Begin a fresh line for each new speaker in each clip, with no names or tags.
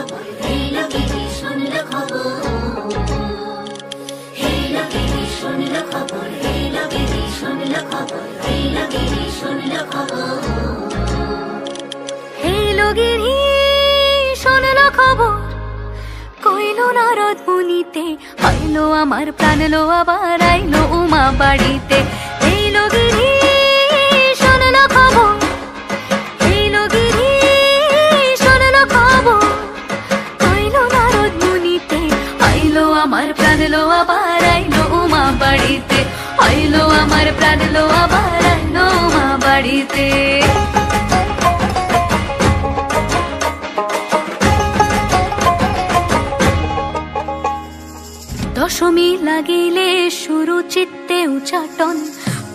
খবর, এলো গিরি শুনলো খবর, এলো গিরি শুনলো খবর, এলো গিরি শুনলো খবর, এলো গিরি শুনলো খবর,
এলো গিরি শুনলো খবর, কইলো নারদ মুনিতে, আইলো আমার প্রাণ লো আবার আইলো উমা বাড়িতে। এলো গিরি শুনলো খবর, এলো গিরি শুনলো খবর, কইলো নারদ মুনিতে, আইলো আমার প্রাণ লো আবার আইলো উমা বাড়িতে, আইলো আমার প্রাণ লো আবার আইলো উমা বাড়িতে। দশমী লাগিলে শুরু চিত্তে উচাটন,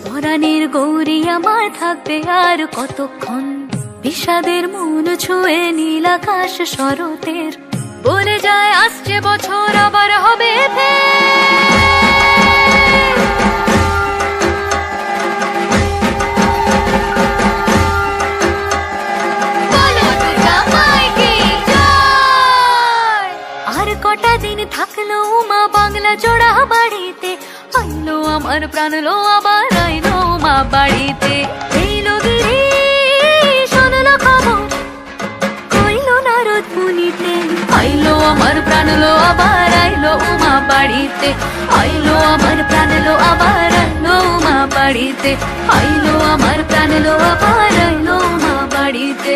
পরাণের গৌরী আমার থাকবে আর কতক্ষণ। বিষাদের মন ছুঁয়ে নীল আকাশ শরতের, বলে যায় আসছে বছর আবার হবে আর কটা দিন থাকলো উমা বাংলা জোড়া বাড়িতে, আইলো আমার প্রাণ লো আবার আইলো উমা বাড়িতে। এইলো গিরি শুনলো খবর, কইলো নারদ মুনিতে, আইলো আমার প্রাণ লো আবার আইলো উমা বাড়িতে, আইলো আমার প্রাণ লো আবার আইলো উমা বাড়িতে, আইলো আমার প্রাণ লো আবার আইলো উমা বাড়িতে।